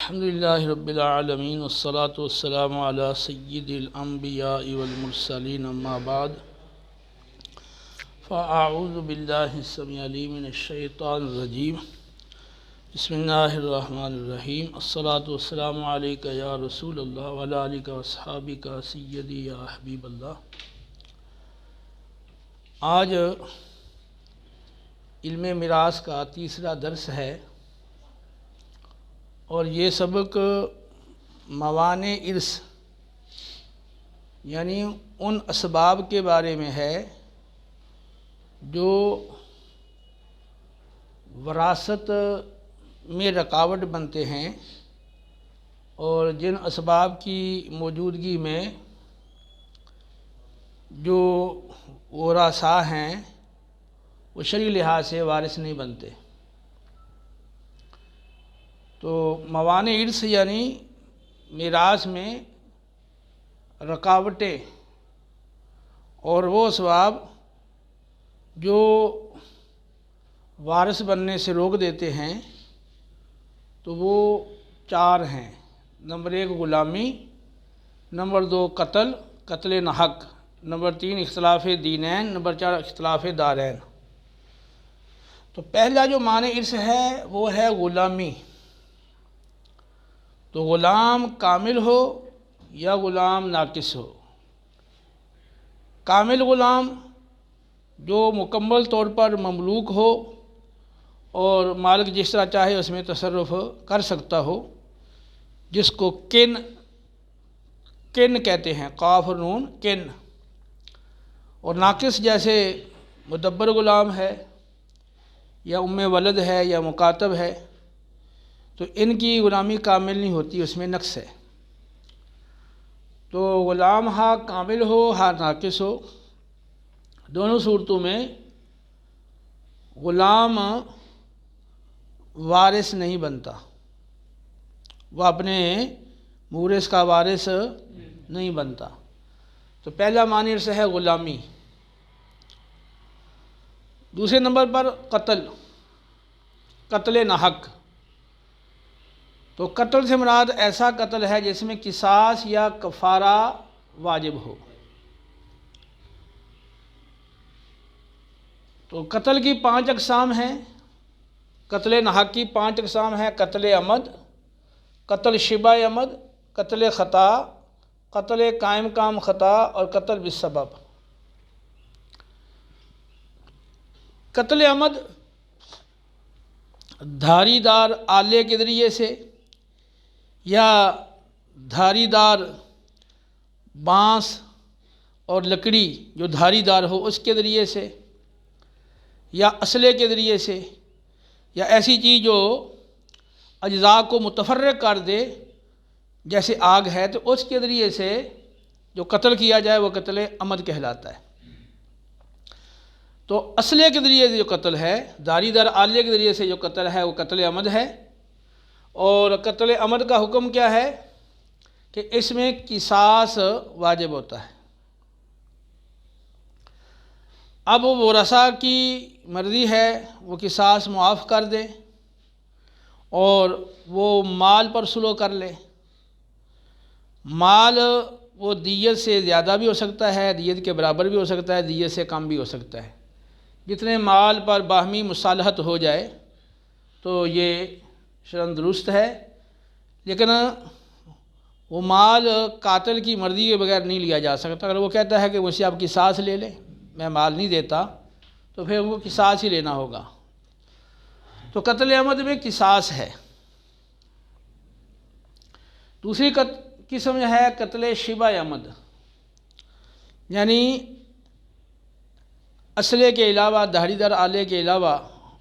الحمدللہ رب العالمین والصلاة والسلام علی سید الانبیاء والمرسلین اما بعد فاعوذ باللہ السمیع العلیم من الشیطان الرجیم بسم اللہ الرحمن الرحیم الصلاة والسلام علیک یا رسول اللہ وعلی آلک واصحابک سیدی یا حبیب اللہ۔ آج علم میراث کا تیسرا درس ہے اور یہ سبق موانع ارث یعنی ان اسباب کے بارے میں ہے جو وراثت میں رکاوٹ بنتے ہیں اور جن اسباب کی موجودگی میں جو وراثاء ہیں وہ شرعی لحاظ سے وارث نہیں بنتے۔ تو موانع ارث یعنی میراث میں رکاوٹیں اور وہ اسباب جو وارث بننے سے روک دیتے ہیں تو وہ چار ہیں۔ نمبر 1 غلامی، نمبر 2 قتل ناحق، نمبر 3 اختلاف دینین، نمبر 4 اختلاف دارین۔ تو پہلا جو مانع ارث ہے وہ ہے غلامی۔ تو غلام کامل ہو یا غلام ناقص ہو۔ کامل غلام جو مکمل طور پر مملوک ہو اور مالک جس طرح چاہے اس میں تصرف کر سکتا ہو، جس کو کن کہتے ہیں، قاف اور نون کن۔ اور ناقص جیسے مدبر غلام ہے یا ام ولد ہے یا مکاتب ہے، تو ان کی غلامی کامل نہیں ہوتی، اس میں نقص ہے۔ تو غلام ہاں کامل ہو ہاں ناقص ہو، دونوں صورتوں میں غلام وارث نہیں بنتا، وہ اپنے مورث کا وارث نہیں بنتا۔ تو پہلا معنی ارث ہے غلامی۔ دوسرے نمبر پر قتل ناحق۔ تو قتل سے مراد ایسا قتل ہے جس میں قصاص یا کفارہ واجب ہو۔ تو قتل کی 5 اقسام ہیں۔ قتل ناحق کی 5 اقسام ہیں: قتل عمد، قتل شبہ عمد، قتل خطا، قتل قائم کام خطا اور قتل بالسبب۔ قتل عمد دھاری دار آلے کے ذریعے سے یا دھاری دار بانس اور لکڑی جو دھاری دار ہو اس کے ذریعے سے، یا اسلحے کے ذریعے سے، یا ایسی چیز جو اجزاء کو متفرق کر دے جیسے آگ ہے، تو اس کے ذریعے سے جو قتل کیا جائے وہ قتل عمد کہلاتا ہے۔ تو اسلحے کے ذریعے سے جو قتل ہے، دھاری دار آلے کے ذریعے سے جو قتل ہے وہ قتل عمد ہے۔ اور قتل عمد کا حکم کیا ہے کہ اس میں قصاص واجب ہوتا ہے۔ اب ورثاء کی مرضی ہے وہ قصاص معاف کر دے اور وہ مال پر سلو کر لے۔ مال وہ دیت سے زیادہ بھی ہو سکتا ہے، دیت کے برابر بھی ہو سکتا ہے، دیت سے کم بھی ہو سکتا ہے۔ جتنے مال پر باہمی مصالحت ہو جائے تو یہ شرعاً درست ہے، لیکن وہ مال قاتل کی مرضی کے بغیر نہیں لیا جا سکتا۔ اگر وہ کہتا ہے کہ مجھ سے آپ قصاص لے لیں، میں مال نہیں دیتا، تو پھر وہ قصاص ہی لینا ہوگا۔ تو قتل عمد میں قصاص ہے۔ دوسری قسم ہے قتل شبہ عمد، یعنی اسلحے کے علاوہ، دھاری دار آلے کے علاوہ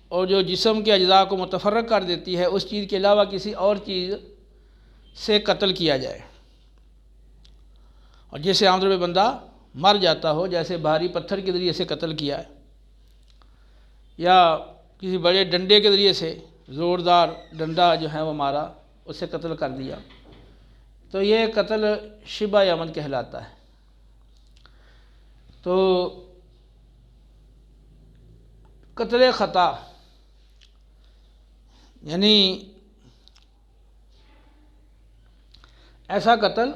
اور جو جسم کے اجزاء کو متفرق کر دیتی ہے، اس چیز کے علاوہ کسی اور چیز سے قتل کیا جائے، اور جیسے عام طور پہ بندہ مر جاتا ہو، جیسے بھاری پتھر کے ذریعے سے قتل کیا ہے یا کسی بڑے ڈنڈے کے ذریعے سے زوردار ڈنڈا جو ہے وہ مارا، اس سے قتل کر دیا، تو یہ قتل شبہ عمد کہلاتا ہے۔ تو قتل خطا یعنی ایسا قتل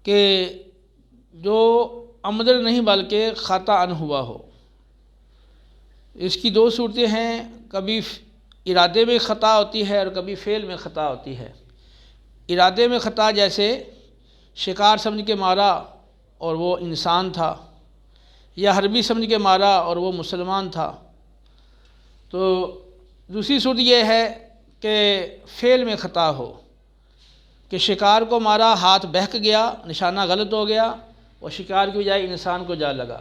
کہ جو عمدن نہیں بلکہ خطأ ہوا ہو۔ اس کی دو صورتیں ہیں، کبھی ارادے میں خطا ہوتی ہے اور کبھی فعل میں خطا ہوتی ہے۔ ارادے میں خطا جیسے شکار سمجھ کے مارا اور وہ انسان تھا، یا حربی سمجھ کے مارا اور وہ مسلمان تھا۔ تو دوسری صورت یہ ہے کہ فعل میں خطا ہو، کہ شکار کو مارا، ہاتھ بہک گیا، نشانہ غلط ہو گیا اور شکار کی بجائے انسان کو جا لگا،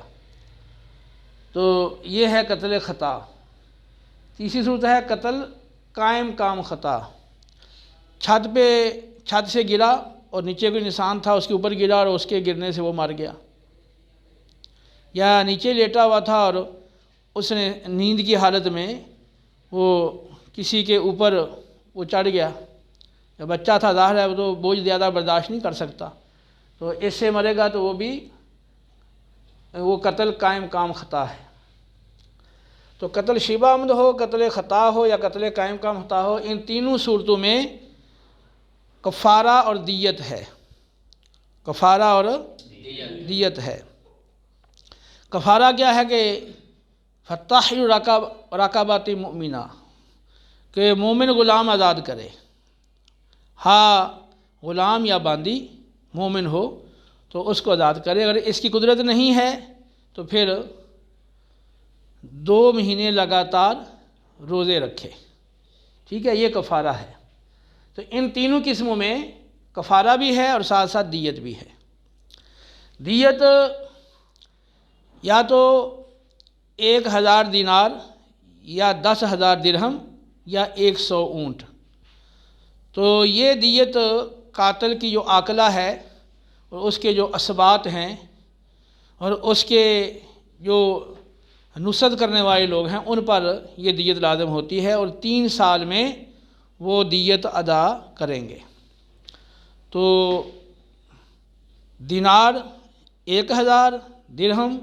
تو یہ ہے قتل خطا۔ تیسری صورت ہے قتل قائم کام خطا، چھت سے گرا اور نیچے کوئی انسان تھا، اس کے اوپر گرا اور اس کے گرنے سے وہ مر گیا، یا نیچے لیٹا ہوا تھا اور اس نے نیند کی حالت میں وہ کسی کے اوپر وہ چڑھ گیا، یا بچہ تھا، ظاہر ہے وہ تو بوجھ زیادہ برداشت نہیں کر سکتا، تو اس سے مرے گا تو وہ قتل قائم کام خطا ہے۔ تو قتل شبہ عمد ہو، قتل خطا ہو یا قتل قائم کام خطا ہو، ان تینوں صورتوں میں کفارہ اور دیت ہے، کفارہ اور دیت ہے۔ کفارہ کیا ہے کہ فتحریر رقبۃ مؤمنہ، کہ مومن غلام آزاد کرے، ہاں غلام یا باندی مومن ہو تو اس کو آزاد کرے، اگر اس کی قدرت نہیں ہے تو پھر 2 مہینے لگاتار روزے رکھے، ٹھیک ہے، یہ کفارہ ہے۔ تو ان تینوں قسموں میں کفارہ بھی ہے اور ساتھ ساتھ دیت بھی ہے۔ دیت یا تو 1000 دینار یا 10,000 درہم یا 100 اونٹ۔ تو یہ دیت قاتل کی جو عاقلہ ہے اور اس کے جو اسبات ہیں اور اس کے جو نصرت کرنے والے لوگ ہیں ان پر یہ دیت لازم ہوتی ہے، اور 3 سال میں وہ دیت ادا کریں گے۔ تو دینار 1000، درہم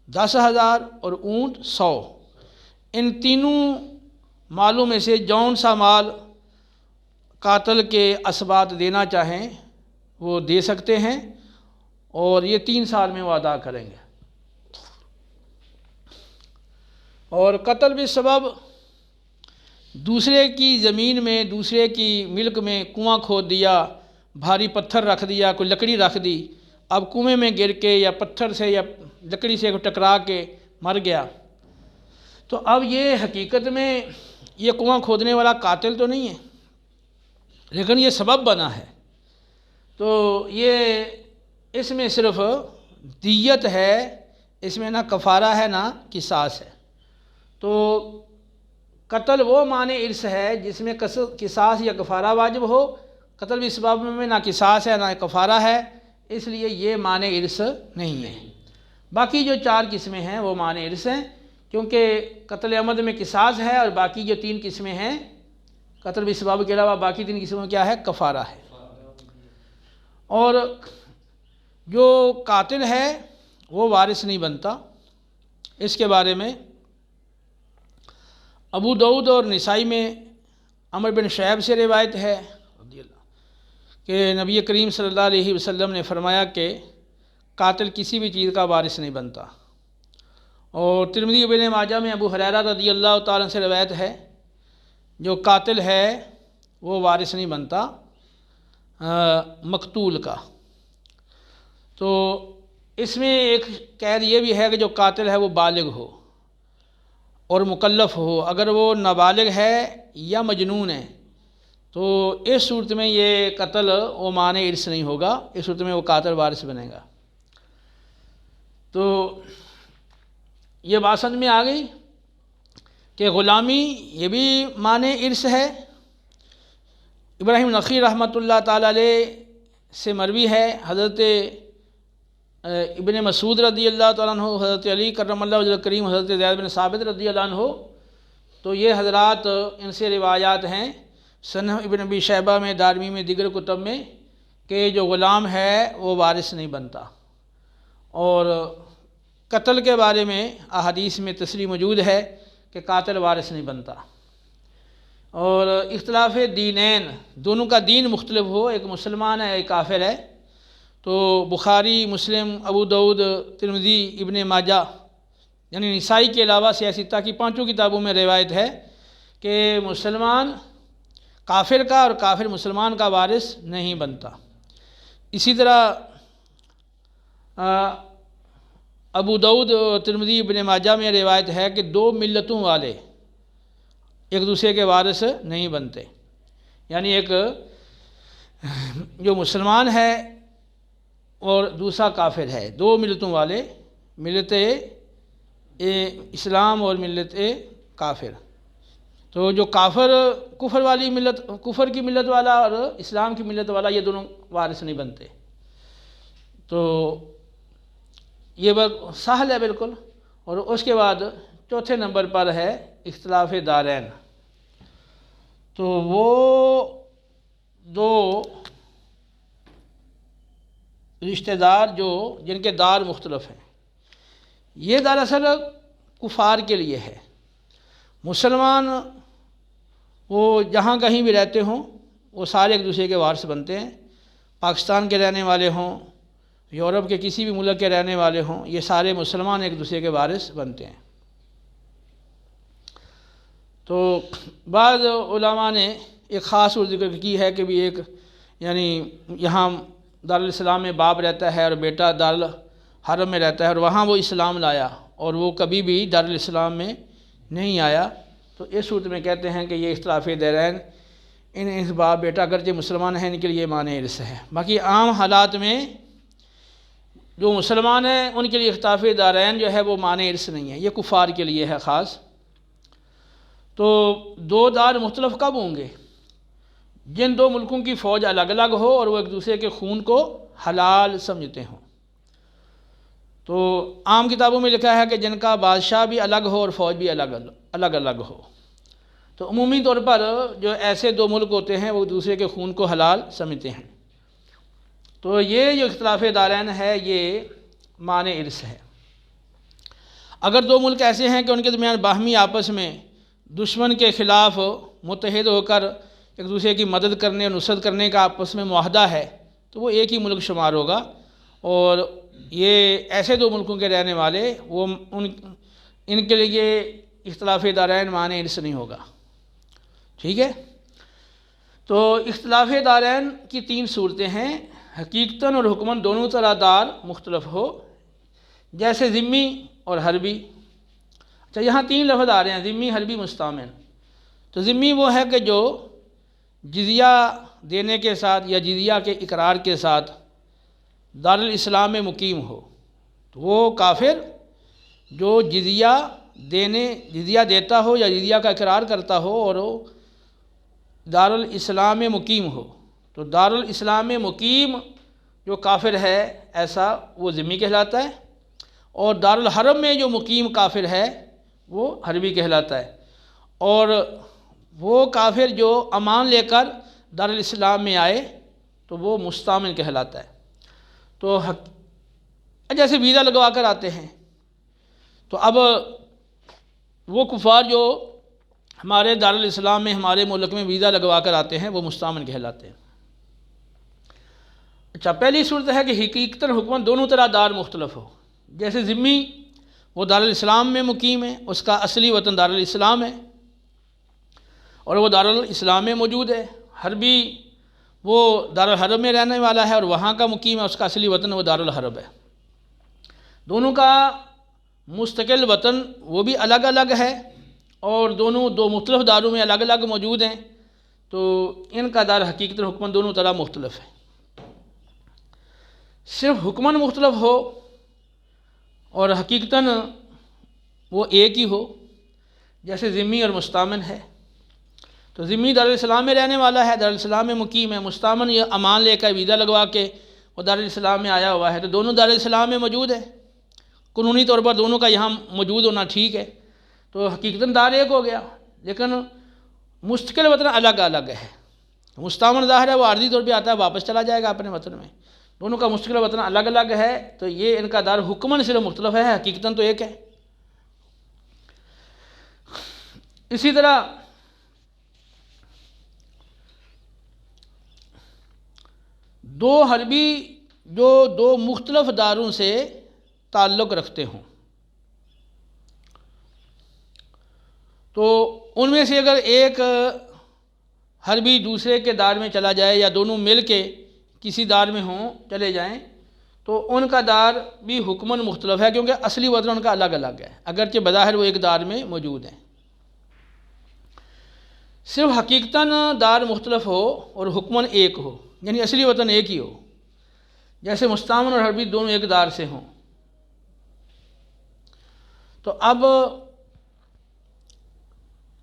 10,000 اور اونٹ 100، ان تینوں مالوں میں سے جون سا مال قاتل کے اسبات دینا چاہیں وہ دے سکتے ہیں، اور یہ 3 سال میں وہ ادا کریں گے۔ اور قتل بالسبب، دوسرے کی زمین میں، دوسرے کی ملک میں کنواں کھود دیا، بھاری پتھر رکھ دیا، کوئی لکڑی رکھ دی، اب کنویں میں گر کے یا پتھر سے یا لکڑی سے ٹکرا کے مر گیا، تو اب یہ حقیقت میں یہ کنواں کھودنے والا قاتل تو نہیں ہے، لیکن یہ سبب بنا ہے، تو یہ اس میں صرف دیت ہے، اس میں نہ کفارہ ہے نہ قصاص ہے۔ تو قتل وہ معنی ارث ہے جس میں قصاص یا کفارہ واجب ہو، قتل بالسبب میں نہ قصاص ہے نہ کفارہ ہے، اس لیے یہ معنی ارث نہیں ہے۔ باقی جو 4 قسمیں ہیں وہ معنی ارث ہیں، کیونکہ قتل عمد میں قصاص ہے، اور باقی جو 3 قسمیں ہیں قتل بالسبب کے علاوہ باقی 3 قسموں میں کیا ہے؟ کفارہ ہے۔ اور جو قاتل ہے وہ وارث نہیں بنتا، اس کے بارے میں ابو داؤد اور نسائی میں عمر بن شعیب سے روایت ہے رضی اللہ کہ نبی کریم صلی اللہ علیہ وسلم نے فرمایا کہ قاتل کسی بھی چیز کا وارث نہیں بنتا۔ اور ترمذی ابن ماجہ میں ابو ہریرہ رضی اللہ تعالیٰ عنہ سے روایت ہے جو قاتل ہے وہ وارث نہیں بنتا مقتول کا۔ تو اس میں ایک قید یہ بھی ہے کہ جو قاتل ہے وہ بالغ ہو اور مکلف ہو، اگر وہ نابالغ ہے یا مجنون ہے تو اس صورت میں یہ قتل وہ معنی ارث نہیں ہوگا، اس صورت میں وہ قاتل وارث بنے گا۔ تو یہ بات سمجھ میں آ گئی کہ غلامی یہ بھی معنی ارث ہے۔ ابراہیم نخعی رحمۃ اللہ تعالیٰ علیہ سے مروی ہے، حضرت ابن مسعود رضی اللہ تعالیٰ عنہ، حضرت علی کرم اللہ وجہ کریم، حضرت زید بن ثابت رضی اللہ عنہ، تو یہ حضرات ان سے روایات ہیں صنف ابن ابی شیبہ میں، دارمی میں، دیگر کتب میں، کہ جو غلام ہے وہ وارث نہیں بنتا۔ اور قتل کے بارے میں احادیث میں تصریح موجود ہے کہ قاتل وارث نہیں بنتا۔ اور اختلاف دینین، دونوں کا دین مختلف ہو، ایک مسلمان ہے ایک کافر ہے، تو بخاری، مسلم، ابو داؤد، ترمذی، ابن ماجہ یعنی نسائی کے علاوہ سیاستہ کی 5 کتابوں میں روایت ہے کہ مسلمان کافر کا اور کافر مسلمان کا وارث نہیں بنتا۔ اسی طرح ابو داؤد، ترمذی، ابن ماجہ میں روایت ہے کہ 2 ملتوں والے ایک دوسرے کے وارث نہیں بنتے، یعنی ایک جو مسلمان ہے اور دوسرا کافر ہے، 2 ملتوں والے، ملت اسلام اور ملت کافر، تو جو کفر والی ملت، کفر کی ملت والا اور اسلام کی ملت والا، یہ دونوں وارث نہیں بنتے۔ تو یہ سہل ہے بالکل۔ اور اس کے بعد چوتھے نمبر پر ہے اختلاف دارین، تو وہ 2 رشتہ دار جن کے دار مختلف ہیں، یہ دراصل کفار کے لیے ہے۔ مسلمان وہ جہاں کہیں بھی رہتے ہوں وہ سارے ایک دوسرے کے وارث بنتے ہیں، پاکستان کے رہنے والے ہوں، یورپ کے کسی بھی ملک کے رہنے والے ہوں، یہ سارے مسلمان ایک دوسرے کے وارث بنتے ہیں۔ تو بعض علماء نے ایک خاص ذکر کی ہے کہ بھی ایک یعنی یہاں دارالاسلام میں باپ رہتا ہے اور بیٹا دارالحرم میں رہتا ہے، اور وہاں وہ اسلام لایا اور وہ کبھی بھی دارالاسلام میں نہیں آیا، تو اس صورت میں کہتے ہیں کہ یہ اختلاف دارین، ان باپ بیٹا اگرچہ مسلمان ہیں ان کے لیے مانع ارث ہے۔ باقی عام حالات میں جو مسلمان ہیں ان کے لیے اختلاف دارین جو ہے وہ مانع ارث نہیں ہے، یہ کفار کے لیے ہے خاص۔ تو 2 دار مختلف کب ہوں گے؟ جن 2 ملکوں کی فوج الگ الگ ہو اور وہ ایک دوسرے کے خون کو حلال سمجھتے ہوں۔ تو عام کتابوں میں لکھا ہے کہ جن کا بادشاہ بھی الگ ہو اور فوج بھی الگ الگ ہو۔ تو عمومی طور پر جو ایسے 2 ملک ہوتے ہیں وہ ایک دوسرے کے خون کو حلال سمجھتے ہیں۔ تو یہ جو اختلاف دارین ہے یہ مانع ارث ہے۔ اگر 2 ملک ایسے ہیں کہ ان کے درمیان باہمی آپس میں دشمن کے خلاف متحد ہو کر ایک دوسرے کی مدد کرنے اور نصرت کرنے کا آپس میں معاہدہ ہے، تو وہ ایک ہی ملک شمار ہوگا، اور یہ ایسے 2 ملکوں کے رہنے والے وہ ان کے لیے اختلاف دارین مانع ارث نہیں ہوگا۔ ٹھیک ہے؟ تو اختلاف دارین کی 3 صورتیں ہیں، حقیقتاً اور حکماً دونوں طرح دار مختلف ہو، جیسے ذمی اور حربی۔ اچھا، یہاں 3 لفظ آ رہے ہیں، ذمی، حربی، مستعمن۔ تو ذمی وہ ہے کہ جو جزیہ دینے کے ساتھ یا جزیہ کے اقرار کے ساتھ دارالاسلام میں مقیم ہو، تو وہ کافر جو جزیہ دیتا ہو یا جزیہ کا اقرار کرتا ہو اور وہ دارالاسلام میں مقیم ہو، تو دارالاسلام میں مقیم جو کافر ہے ایسا وہ ذمی کہلاتا ہے، اور دارالحرم میں جو مقیم کافر ہے وہ حربی کہلاتا ہے، اور وہ کافر جو امان لے کر دارالاسلام میں آئے تو وہ مستعمن کہلاتا ہے۔ تو جیسے ویزا لگوا کر آتے ہیں، تو اب وہ کفار جو ہمارے دارالاسلام میں ہمارے ملک میں ویزا لگوا کر آتے ہیں وہ مستعمن کہلاتے ہیں۔ اچھا، پہلی صورت ہے کہ حقیقتاً حکماً دونوں طرح دار مختلف ہو، جیسے ذمی وہ دارالاسلام میں مقیم ہے، اس کا اصلی وطن دارالاسلام ہے اور وہ دارالاسلام میں موجود ہے، حربی وہ دارالحرم میں رہنے والا ہے اور وہاں کا مقیم ہے، اس کا اصلی وطن وہ دارالحرم ہے۔ دونوں کا مستقل وطن وہ بھی الگ الگ ہے اور دونوں 2 مختلف داروں میں الگ الگ موجود ہیں، تو ان کا دار حقیقت حکماً دونوں طرح مختلف ہے۔ صرف حکماً مختلف ہو اور حقیقتاً وہ ایک ہی ہو، جیسے ذمی اور مستعمن ہے۔ تو ذمی دارالاسلام میں رہنے والا ہے، دارالاسلام میں مقیم ہے، مستعمن یہ امان لے کر ویزا لگوا کے وہ دارالاسلام میں آیا ہوا ہے، تو دونوں دارالاسلام میں موجود ہے، قانونی طور پر دونوں کا یہاں موجود ہونا ٹھیک ہے، تو حقیقتاً دار ایک ہو گیا، لیکن مستقل وطن الگ الگ ہے۔ مستعمن ظاہر ہے وہ عارضی طور پہ آتا ہے، واپس چلا جائے گا اپنے وطن میں، دونوں کا مستقل وطن الگ الگ ہے، تو یہ ان کا دار حکماً صرف مختلف ہے، حقیقتاً تو ایک ہے۔ اسی طرح دو حربی جو دو مختلف داروں سے تعلق رکھتے ہوں، تو ان میں سے اگر ایک حربی دوسرے کے دار میں چلا جائے یا دونوں مل کے کسی دار میں ہوں چلے جائیں، تو ان کا دار بھی حکماً مختلف ہے، کیونکہ اصلی وزن ان کا الگ الگ ہے، اگرچہ بظاہر وہ ایک دار میں موجود ہیں۔ صرف حقیقتاً دار مختلف ہو اور حکماً ایک ہو، یعنی اصلی وزن ایک ہی ہو، جیسے مستعمل اور حربی دونوں ایک دار سے ہوں۔ تو اب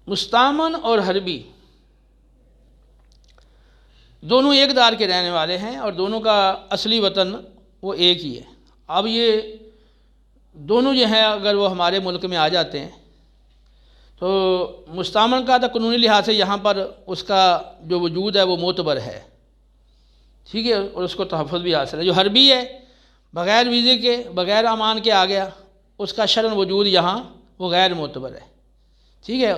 مستعمل اور حربی دونوں ایک دار کے رہنے والے ہیں اور دونوں کا اصلی وطن وہ ایک ہی ہے۔ اب یہ دونوں جو ہیں اگر وہ ہمارے ملک میں آ جاتے ہیں تو مستعمل کا تو قانونی لحاظ سے یہاں پر اس کا جو وجود ہے وہ معتبر ہے، ٹھیک ہے، اور اس کو تحفظ بھی حاصل ہے۔ جو حربی ہے بغیر ویزے کے بغیر امان کے آ گیا، اس کا شرعاً وجود یہاں وہ غیر معتبر ہے، ٹھیک ہے،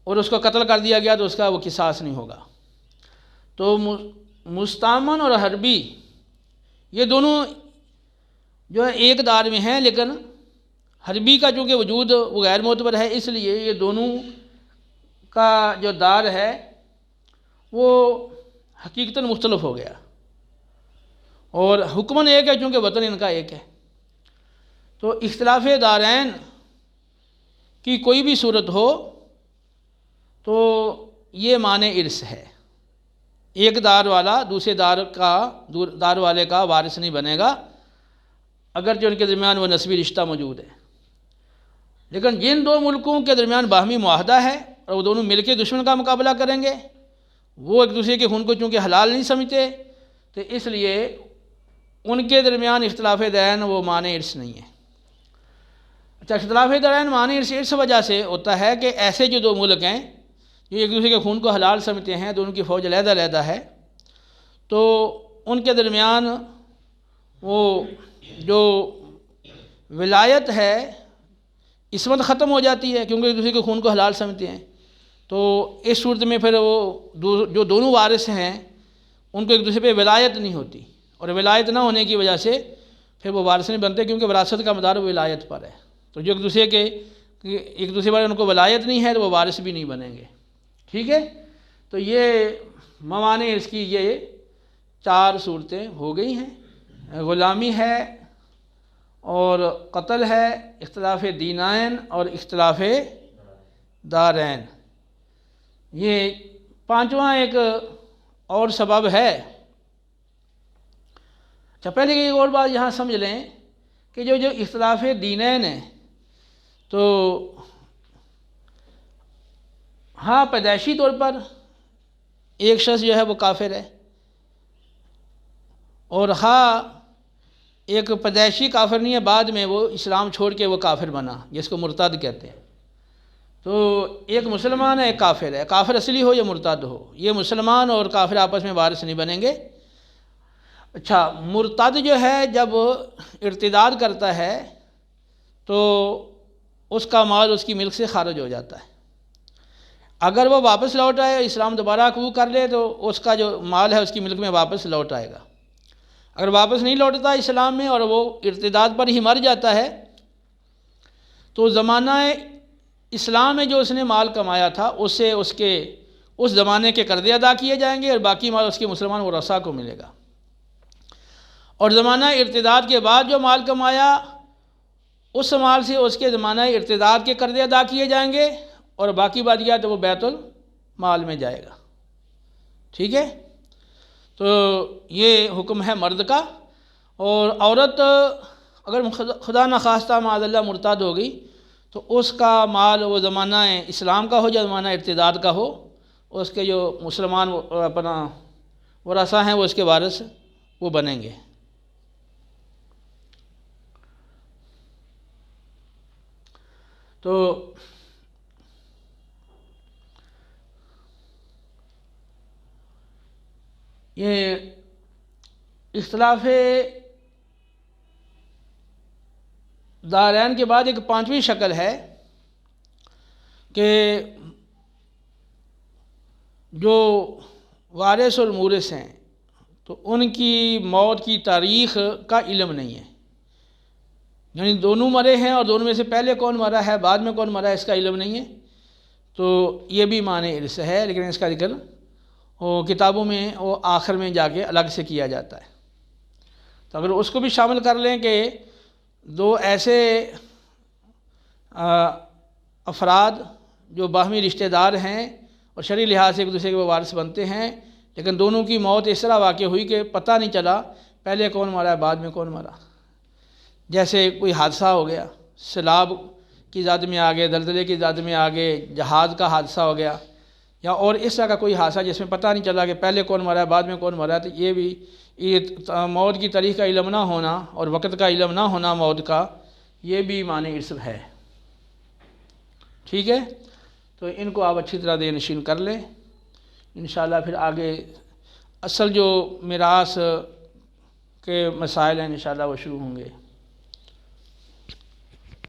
اور اس کو قتل کر دیا گیا تو اس کا وہ قصاص نہیں ہوگا۔ تو مستعمل اور حربی یہ دونوں جو ہے ایک دار میں ہیں، لیکن حربی کا چونکہ وجود وہ غیر معتبر ہے، اس لیے یہ دونوں کا جو دار ہے وہ حقیقتاً مختلف ہو گیا، اور حکماً ایک ہے چونکہ وطن ان کا ایک ہے۔ تو اختلاف دارین کی کوئی بھی صورت ہو تو یہ معنی ارث ہے، ایک دار والا دوسرے دار والے کا وارث نہیں بنے گا، اگرچہ ان کے درمیان وہ نسبی رشتہ موجود ہے۔ لیکن جن دو ملکوں کے درمیان باہمی معاہدہ ہے اور وہ دونوں مل کے دشمن کا مقابلہ کریں گے، وہ ایک دوسرے کے خون کو چونکہ حلال نہیں سمجھتے، تو اس لیے ان کے درمیان اختلاف دارین وہ معنی ارث نہیں ہے۔ اچھا، اختلاف دارین معنی ارث اس وجہ سے ہوتا ہے کہ ایسے جو دو ملک ہیں جو ایک دوسرے کے خون کو حلال سمجھتے ہیں، دونوں کی فوج علیحدہ علیحدہ ہے، تو ان کے درمیان وہ جو ولایت ہے عصمت ختم ہو جاتی ہے، کیونکہ ایک دوسرے کے خون کو حلال سمجھتے ہیں۔ تو اس صورت میں پھر وہ جو دونوں وارث ہیں ان کو ایک دوسرے پہ ولایت نہیں ہوتی، اور ولایت نہ ہونے کی وجہ سے پھر وہ وارث نہیں بنتے، کیونکہ وراثت کا مدار ولایت پر ہے۔ تو جو ایک دوسرے پر ان کو ولایت نہیں ہے تو وہ وارث بھی نہیں بنیں گے، ٹھیک ہے۔ تو یہ موانع اس کی یہ 4 صورتیں ہو گئی ہیں، غلامی ہے اور قتل ہے، اختلاف دینین اور اختلاف دارین۔ یہ 5واں ایک اور سبب ہے۔ اچھا، پہلے ایک اور بات یہاں سمجھ لیں کہ جو اختلاف دینین ہے، تو ہاں پیدائشی طور پر ایک شخص جو ہے وہ کافر ہے، اور ہاں ایک پیدائشی کافر نہیں ہے، بعد میں وہ اسلام چھوڑ کے وہ کافر بنا، جس کو مرتد کہتے ہیں۔ تو ایک مسلمان ہے ایک کافر ہے، کافر اصلی ہو یا مرتد ہو، یہ مسلمان اور کافر آپس میں وارث نہیں بنیں گے۔ اچھا، مرتد جو ہے جب ارتداد کرتا ہے تو اس کا مال اس کی ملک سے خارج ہو جاتا ہے۔ اگر وہ واپس لوٹ آئے، اسلام دوبارہ قبول کر لے، تو اس کا جو مال ہے اس کی ملک میں واپس لوٹ آئے گا۔ اگر واپس نہیں لوٹتا اسلام میں اور وہ ارتداد پر ہی مر جاتا ہے، تو زمانہ اسلام میں جو اس نے مال کمایا تھا اس سے اس زمانے کے قرضے ادا کیے جائیں گے، اور باقی مال اس کے مسلمان ورثاء کو ملے گا۔ اور زمانہ ارتداد کے بعد جو مال کمایا اس مال سے اس کے زمانہ ارتداد کے قرضے ادا کیے جائیں گے، اور باقی بات یہ ہے تو وہ بیت المال میں جائے گا، ٹھیک ہے۔ تو یہ حکم ہے مرد کا، اور عورت اگر خدا نخواستہ معاذ اللہ مرتد ہو گئی تو اس کا مال وہ زمانہ اسلام کا ہو یا زمانہ ارتداد کا ہو، اس کے جو مسلمان اپنا ورثاء ہیں وہ اس کے وارث وہ بنیں گے۔ تو یہ اختلاف دارین کے بعد ایک 5ویں شکل ہے کہ جو وارث اور مورث ہیں، تو ان کی موت کی تاریخ کا علم نہیں ہے، یعنی دونوں مرے ہیں اور دونوں میں سے پہلے کون مرا ہے بعد میں کون مرا ہے اس کا علم نہیں ہے، تو یہ بھی معنی ارث ہے، لیکن اس کا ذکر وہ کتابوں میں وہ آخر میں جا کے الگ سے کیا جاتا ہے۔ تو اگر اس کو بھی شامل کر لیں کہ دو ایسے افراد جو باہمی رشتہ دار ہیں اور شرعی لحاظ سے ایک دوسرے کے وارث بنتے ہیں، لیکن دونوں کی موت اس طرح واقع ہوئی کہ پتہ نہیں چلا پہلے کون مرا ہے بعد میں کون مرا، جیسے کوئی حادثہ ہو گیا، سیلاب کی زد میں آ گئے، زلزلے کی زد میں آ گئے، جہاز کا حادثہ ہو گیا، یا اور اس طرح کا کوئی حادثہ جس میں پتہ نہیں چلا کہ پہلے کون مرا ہے بعد میں کون مرا ہے، تو یہ بھی موت کی تاریخ کا علم نہ ہونا اور وقت کا علم نہ ہونا موت کا، یہ بھی معنی ارث ہے۔ ٹھیک ہے، تو ان کو آپ اچھی طرح ذہن نشین کر لیں، انشاءاللہ پھر آگے اصل جو میراث کے مسائل ہیں انشاءاللہ وہ شروع ہوں گے۔